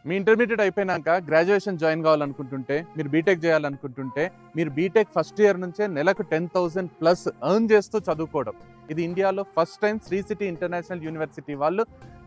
మీ intermediate అయిపోయినాక graduation join కావాలనుకుంటుంటే, మీరు BTech చేయాలనుకుంటుంటే, మీరు బీటెక్ ఫస్ట్ ఇయర్ నుంచే నెలకు 10,000 ప్లస్ ఎర్న్ చేస్తూ చదువుకోవడం. ఇది ఇండియాలో first time Sri City international university వాళ్ళు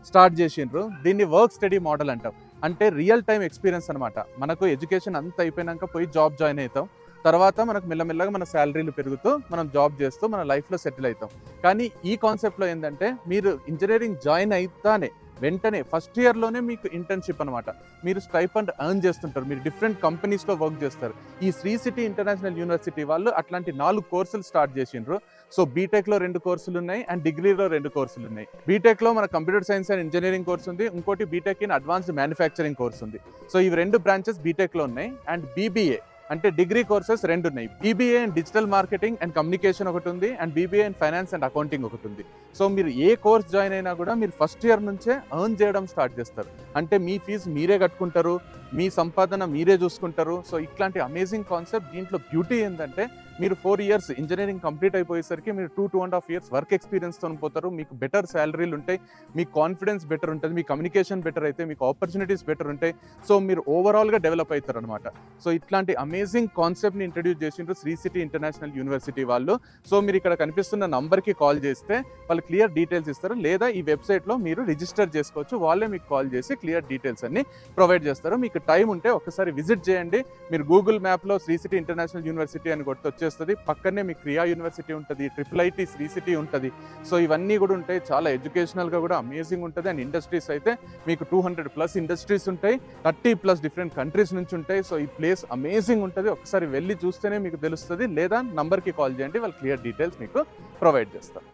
స్టార్ట్ చేసిండ్రు. దీన్ని వర్క్ స్టడీ మోడల్ అంటాం. అంటే రియల్ టైం ఎక్స్పీరియన్స్ అనమాట. మనకు ఎడ్యుకేషన్ అంతా అయిపోయినాక పోయి జాబ్ జాయిన్ అవుతాం. తర్వాత మనకు మెల్లమెల్లగా మన శాలరీలు పెరుగుతూ మనం జాబ్ చేస్తూ మన లైఫ్లో సెటిల్ అవుతాం. కానీ ఈ కాన్సెప్ట్లో ఏంటంటే, మీరు ఇంజనీరింగ్ జాయిన్ అవుతానే వెంటనే ఫస్ట్ ఇయర్లోనే మీకు ఇంటర్న్షిప్ అనమాట. మీరు స్టైఫండ్ ఎర్న్ చేస్తుంటారు. మీరు డిఫరెంట్ కంపెనీస్లో వర్క్ చేస్తారు. ఈ శ్రీ సిటీ ఇంటర్నేషనల్ యూనివర్సిటీ వాళ్ళు అట్లాంటి 4 కోర్సులు స్టార్ట్ చేసిండ్రు. సో బీటెక్లో 2 కోర్సులు ఉన్నాయి అండ్ డిగ్రీలో 2 కోర్సులు ఉన్నాయి. బీటెక్లో మన computer science and engineering course ఉంది. ఇంకోటి BTech in advanced manufacturing course ఉంది. సో ఇవి 2 బ్రాంచెస్ బీటెక్లో ఉన్నాయి. అండ్ బీబీఏ అంటే డిగ్రీ కోర్సెస్ 2 ఉన్నాయి. BBA in digital marketing and communication ఒకటి ఉంది. And BBA in finance and accounting ఒకటి ఉంది. సో మీరు ఏ కోర్స్ జాయిన్ అయినా కూడా మీరు ఫస్ట్ ఇయర్ నుంచే ఎర్న్ చేయడం స్టార్ట్ చేస్తారు. అంటే మీ ఫీజు మీరే కట్టుకుంటారు, మీ సంపాదన మీరే చూసుకుంటారు. సో ఇట్లాంటి అమేజింగ్ కాన్సెప్ట్. దీంట్లో బ్యూటీ ఏంటంటే, మీరు 4 ఇయర్స్ ఇంజనీరింగ్ కంప్లీట్ అయిపోయేసరికి మీరు 2.5 ఇయర్స్ వర్క్ ఎక్స్పీరియన్స్తో పోతారు. మీకు బెటర్ శాలరీలు ఉంటాయి, మీ కాన్ఫిడెన్స్ బెటర్ ఉంటుంది, మీ కమ్యూనికేషన్ బెటర్ అయితే, మీకు ఆపర్చునిటీస్ బెటర్ ఉంటాయి. సో మీరు ఓవరాల్గా డెవలప్ అవుతారు అనమాట. సో ఇట్లాంటి అమేజింగ్ కాన్సెప్ట్ని ఇంట్రడ్యూస్ చేసిండ్రు శ్రీ సిటీ ఇంటర్నేషనల్ యూనివర్సిటీ వాళ్ళు. సో మీరు ఇక్కడ కనిపిస్తున్న నంబర్కి కాల్ చేస్తే వాళ్ళు క్లియర్ డీటెయిల్స్ ఇస్తారు. లేదా ఈ వెబ్సైట్లో మీరు రిజిస్టర్ చేసుకోవచ్చు. వాళ్ళే మీకు కాల్ చేసి క్లియర్ డీటెయిల్స్ అన్ని ప్రొవైడ్ చేస్తారు. మీకు టైం ఉంటే ఒకసారి విజిట్ చేయండి. మీరు గూగుల్ మ్యాప్లో శ్రీ సిటీ ఇంటర్నేషనల్ యూనివర్సిటీ అని కొట్టి వచ్చేస్తుంది. పక్కనే మీకు క్రియా యూనివర్సిటీ ఉంటుంది, IIIT శ్రీ సిటీ ఉంటుంది. సో ఇవన్నీ కూడా ఉంటాయి. చాలా ఎడ్యుకేషనల్గా కూడా అమేజింగ్ ఉంటుంది. అండ్ ఇండస్ట్రీస్ అయితే మీకు 200+ ఇండస్ట్రీస్ ఉంటాయి, 30+ డిఫరెంట్ కంట్రీస్ నుంచి ఉంటాయి. సో ఈ ప్లేస్ అమేజింగ్ ఉంటుంది. ఒకసారి వెళ్ళి చూస్తేనే మీకు తెలుస్తుంది. లేదా నంబర్కి కాల్ చేయండి, వాళ్ళు క్లియర్ డీటెయిల్స్ మీకు ప్రొవైడ్ చేస్తారు.